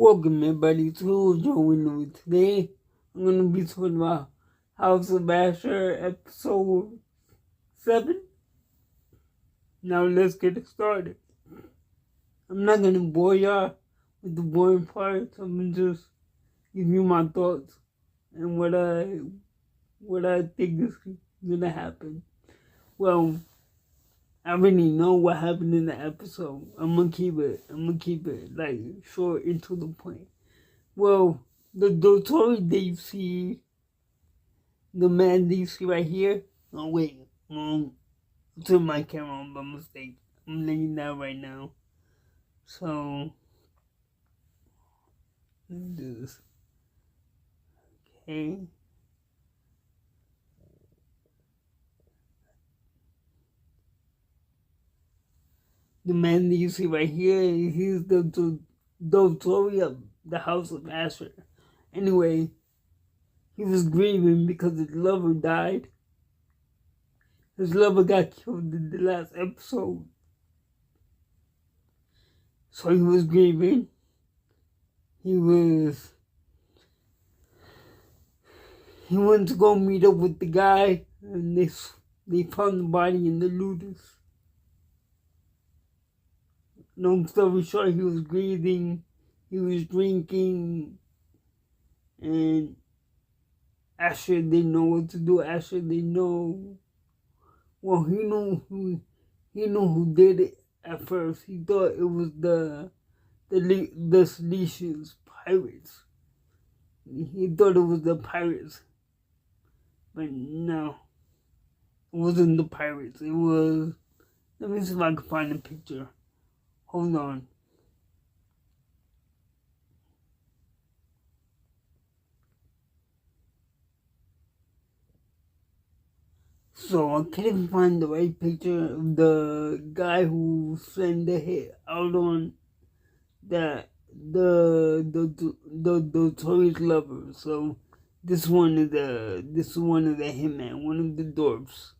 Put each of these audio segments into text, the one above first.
Welcome everybody to Joe Window. Today I'm going to be talking about House of Asher episode 7. Now let's get it started. I'm not going to bore y'all with the boring parts. I'm going to just give you my thoughts and what I think is going to happen. Well, I already know what happened in the episode. I'm gonna keep it like short and to the point. Well, the story that you see, the man that you see right here. Oh wait, turn my camera on by mistake. I'm letting that right now. So let's do this. Okay. The man that you see right here, he's the story of the House of Asher. Anyway, he was grieving because his lover died. His lover got killed in the last episode. So he was grieving. He went to go meet up with the guy, and they found the body in the looters. Long story short, he was grieving, he was drinking, and Asher didn't know what to do. Asher didn't know. Well, he knew who did it at first. He thought it was the Silesians pirates. He thought it was the pirates, but no, it wasn't the pirates. It was. Let me see if I can find a picture. Hold on. So I couldn't find the right picture of the guy who sent the hit out on the tourist lover. So this one is the hitman, one of the dwarfs.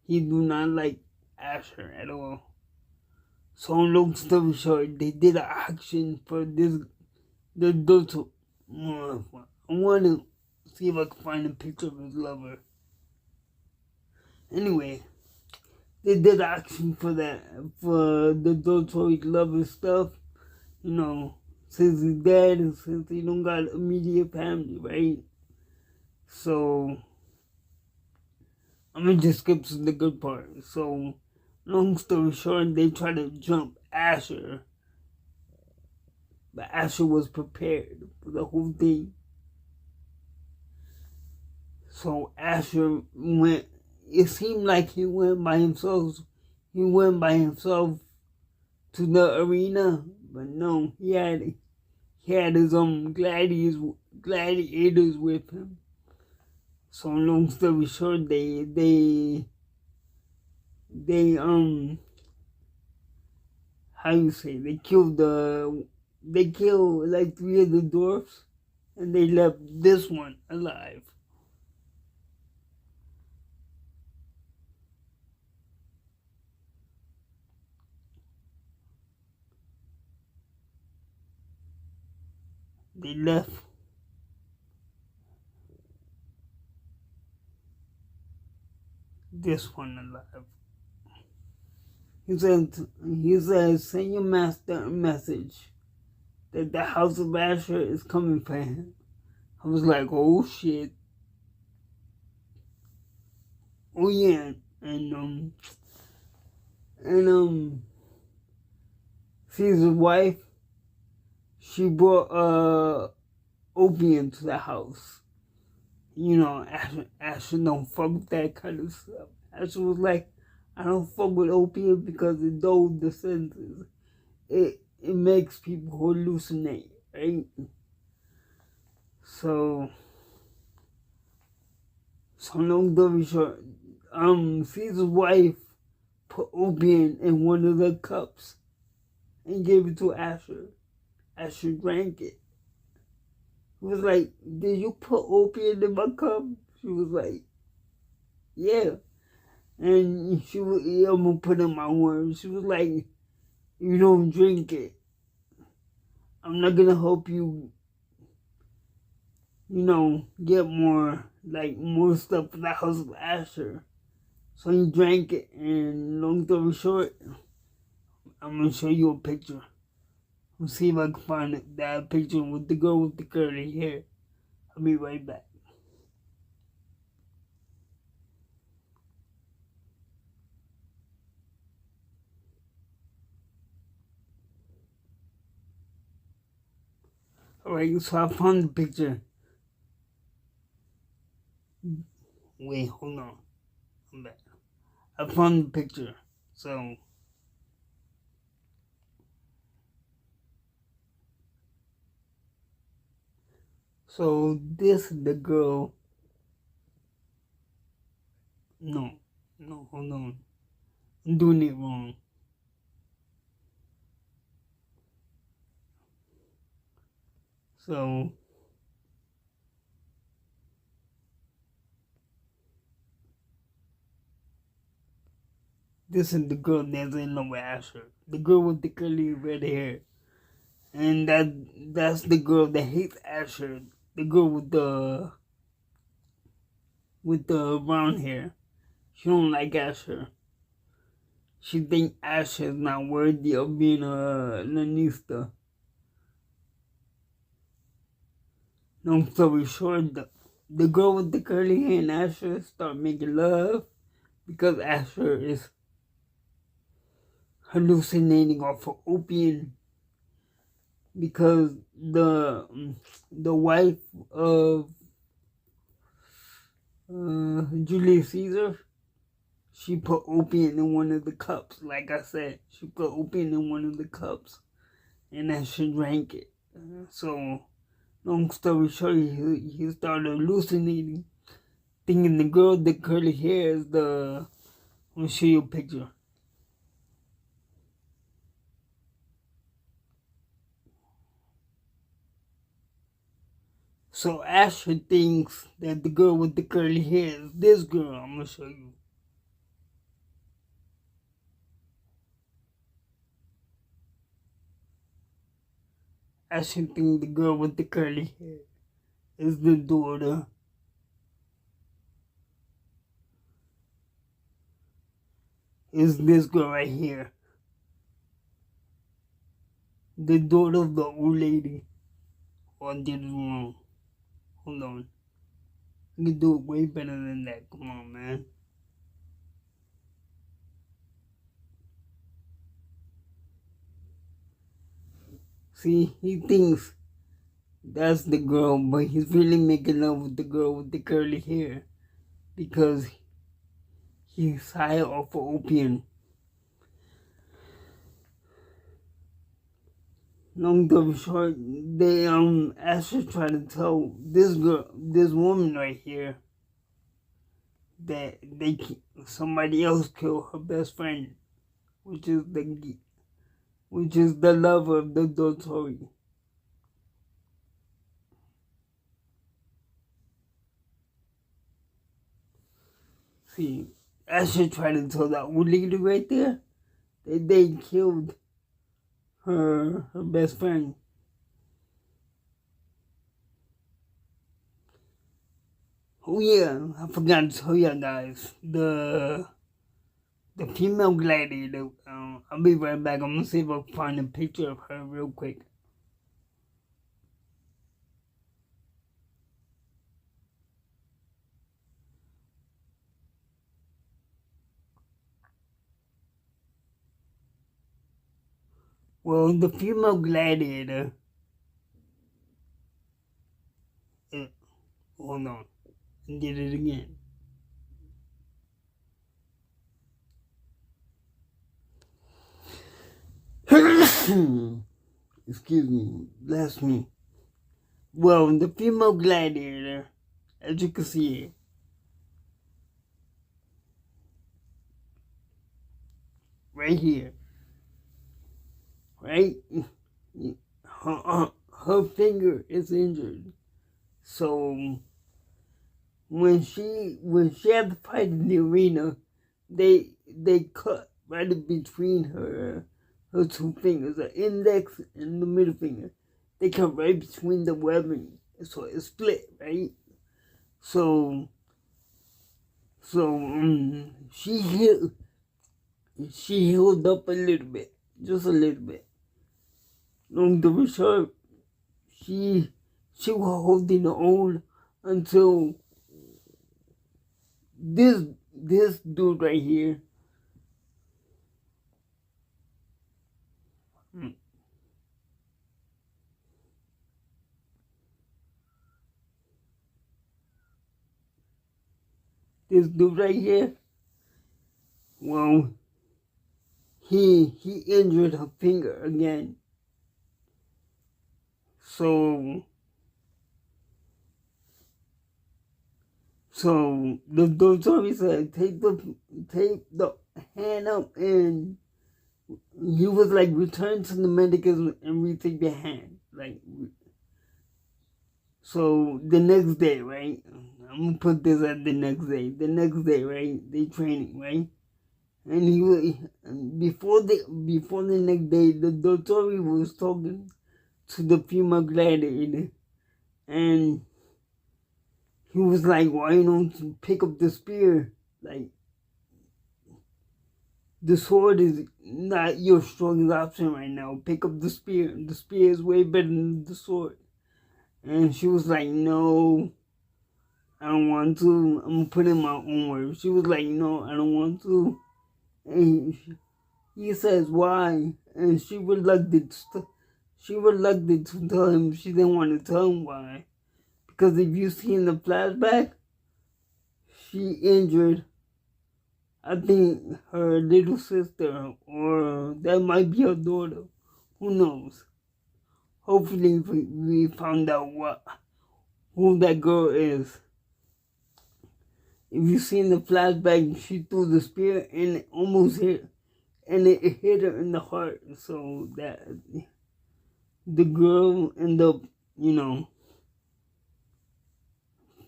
He do not like Asher at all. So long story short, they did an auction for the daughter. I want to see if I can find a picture of his lover. Anyway, they did an auction for the daughter's lover stuff. You know, since he's dead and since he don't got immediate family, right? So I'm gonna just skip to the good part. So long story short, they tried to jump Asher, but Asher was prepared for the whole thing. So Asher went. It seemed like he went by himself. He went by himself to the arena, but no, he had his gladiators with him. So long story short, they how you say, they killed like 3 of the dwarfs, and they left this one alive. They left this one alive. He said, send your master a message that the House of Asher is coming for him. I was like, oh shit. Oh yeah, and Caesar's wife, she brought opium to the house. You know, Asher don't fuck with that kind of stuff. Asher was like, I don't fuck with opium because it dulls the senses. It makes people hallucinate, right? So long story short, Caesar's wife put opium in one of the cups and gave it to Asher. Asher drank it. He was like, did you put opium in my cup? She was like, yeah. And I'm gonna put in my words. She was like, you don't drink it. I'm not gonna help you, get more stuff for the house of Asher. So he drank it, and long story short, I'm gonna show you a picture. We'll see if I can find that picture with the girl with the curly hair. I'll be right back. Alright, so I found the picture. Wait, hold on. I'm back. I found the picture. So this is the girl. No, hold on. I'm doing it wrong. So this is the girl that's in love with Asher. The girl with the curly red hair. And that's the girl that hates Asher. The girl with the brown hair. She don't like Asher. She think Asher is not worthy of being a Lanista. Long story short, the girl with the curly hair and Asher start making love because Asher is hallucinating off of opium, because the wife of Julius Caesar, she put opium in one of the cups. Like I said, she put opium in one of the cups, and Asher drank it. So, long story short, he started hallucinating, thinking the girl with the curly hair is the... I'm gonna show you a picture. So Asher thinks that the girl with the curly hair is this girl. I'm gonna show you. Asher thinks the girl with the curly hair is the daughter. Is this girl right here. The daughter of the old lady. Oh, I did it wrong. Hold on. You can do it way better than that. Come on, man. See, he thinks that's the girl, but he's really making love with the girl with the curly hair because he's high off of opium. Long story short, they Asher tried to tell this woman right here, that somebody else killed her best friend, which is the lover of the Dotori. See, Asher tried to tell that old lady right there that they killed her best friend. Oh yeah, I forgot to tell you guys, the female gladiator. I'll be right back. I'm gonna see if I can find a picture of her real quick. Well, the female gladiator. Hold on, I did it again. Excuse me, bless me. Well, the female gladiator, as you can see, right here, right? Her finger is injured, so when she had to fight in the arena, they cut right in between her two fingers, the index and the middle finger. they come right between the webbing, so it's split, right? So she healed up a little bit, just a little bit. Long story short, she was holding on until this dude right here. This dude right here, well, he injured her finger again. So the doctor said, take the hand up, and he was like, return to the medicals and retake the hand. Like, so the next day, right? I'm gonna put this at the next day. The next day, right? They training, right? And he was, before the next day, the doctor was talking to the female gladiator, and he was like, why you don't pick up the spear? Like, the sword is not your strongest option right now. Pick up the spear. The spear is way better than the sword. And she was like, no, I don't want to. I'm gonna put in my own words. She was like, no, I don't want to. And he says, why? And she reluctant to tell him. She didn't want to tell him why. Because if you see in the flashback, she injured, I think, her little sister, or that might be her daughter. Who knows? Hopefully we found out who that girl is. If you see in the flashback, she threw the spear and it almost hit, and it hit her in the heart. So that the girl ended up,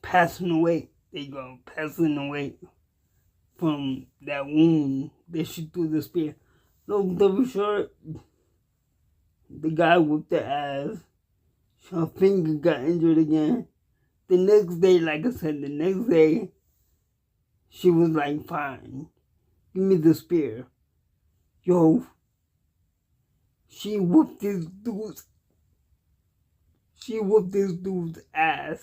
passing away. Passing away from that wound that she threw the spear. Long story short, the guy whooped her ass. Her finger got injured again. The next day, like I said, she was like, fine, give me the spear. Yo, she whooped this dude's ass.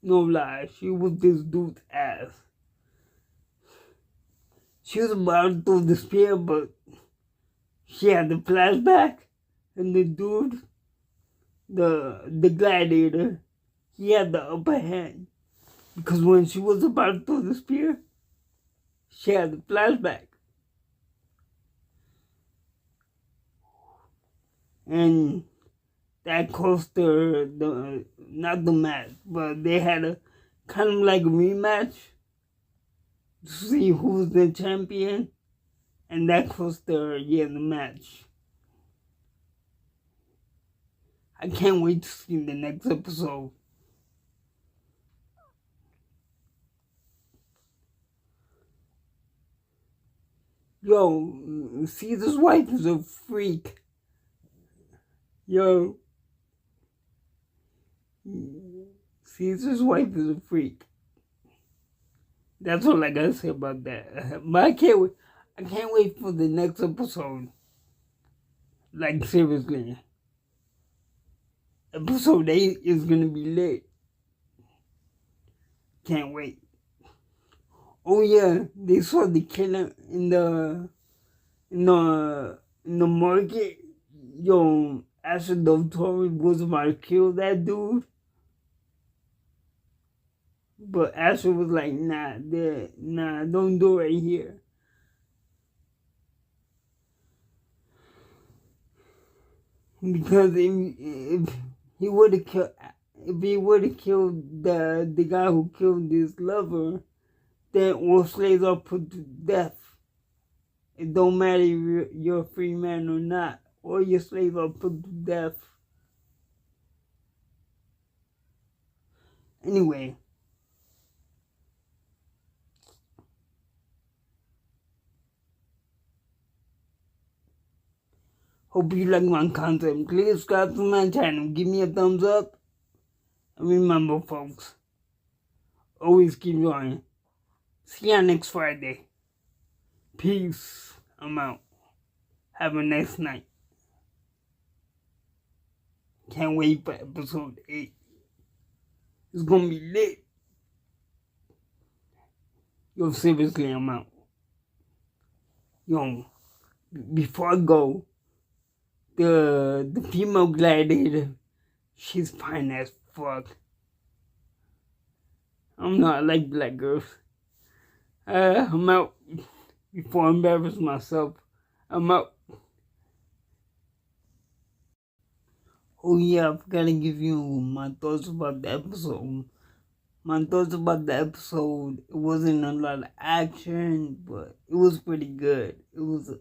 No lie, she whooped this dude's ass. She was about to throw the spear, but she had the flashback, and the dude, the gladiator, he had the upper hand. Because when she was about to throw the spear, she had the flashback. And that cost her not the match, but they had a kind of like a rematch to see who's the champion. And that cost her, the match. I can't wait to see the next episode. Yo, Caesar's wife is a freak. Yo, Caesar's wife is a freak. That's all I gotta say about that. But I can't wait for the next episode. Like, seriously. Episode 8 is gonna be lit. Can't wait. Oh yeah, they saw the killer in the market. Yo, Asher Dovtori was about to kill that dude. But Asher was like, nah, don't do it right here. Because if he would have killed the guy who killed his lover, then all slaves are put to death. It don't matter if you're a free man or not. All your slaves are put to death. Anyway. Hope you like my content. Please subscribe to my channel. Give me a thumbs up. And remember, folks, always keep going. See you next Friday. Peace. I'm out. Have a nice night. Can't wait for episode 8. It's gonna be lit. Yo, seriously, I'm out. Yo, before I go, the female gladiator, she's fine as fuck. I'm not like black girls. I'm out. Before I embarrass myself, I'm out. Oh yeah, I forgot to give you my thoughts about the episode. It wasn't a lot of action, but it was pretty good. It was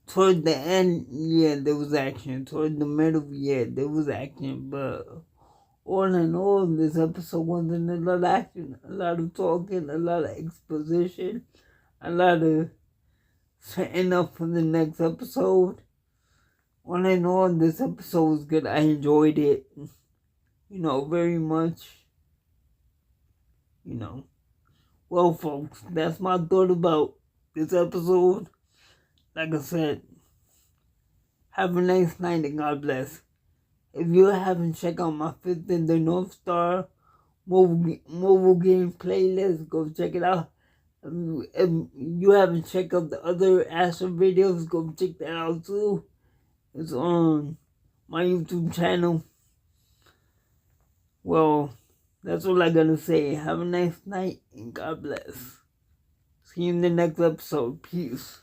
toward the end, yeah, there was action. Toward the middle, yeah, there was action. But all in all, this episode wasn't a lot of action. A lot of talking, a lot of exposition, a lot of setting up for the next episode. All in all, this episode was good. I enjoyed it, very much. Well, folks, that's my thought about this episode. Like I said, have a nice night and God bless. If you haven't checked out my Fifth in the North Star mobile game playlist, go check it out. If you haven't checked out the other Astro videos, go check that out too. It's on my YouTube channel. Well, that's all I gotta say. Have a nice night and God bless. See you in the next episode. Peace.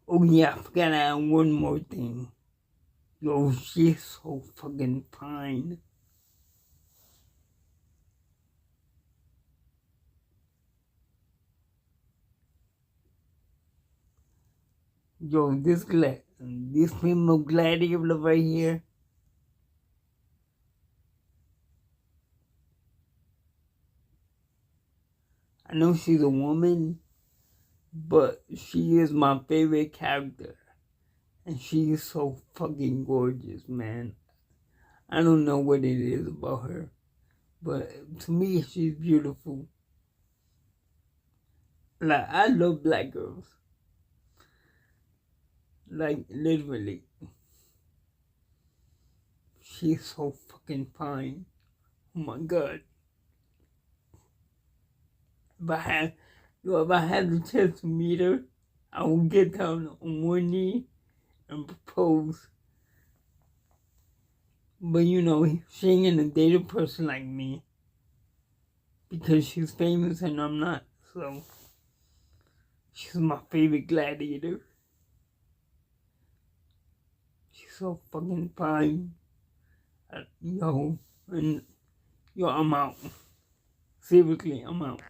Oh yeah, I forgot to add one more thing. Yo, she's so fucking fine. Yo, this female gladiator right here. I know she's a woman, but she is my favorite character. And she is so fucking gorgeous, man. I don't know what it is about her, but to me, she's beautiful. Like, I love black girls. Like, literally. She's so fucking fine. Oh my God. If I had the chance to meet her, I would get down on one knee and propose. But she ain't gonna date a person like me because she's famous and I'm not. So she's my favorite gladiator. She's so fucking fine. I'm out. Seriously, I'm out.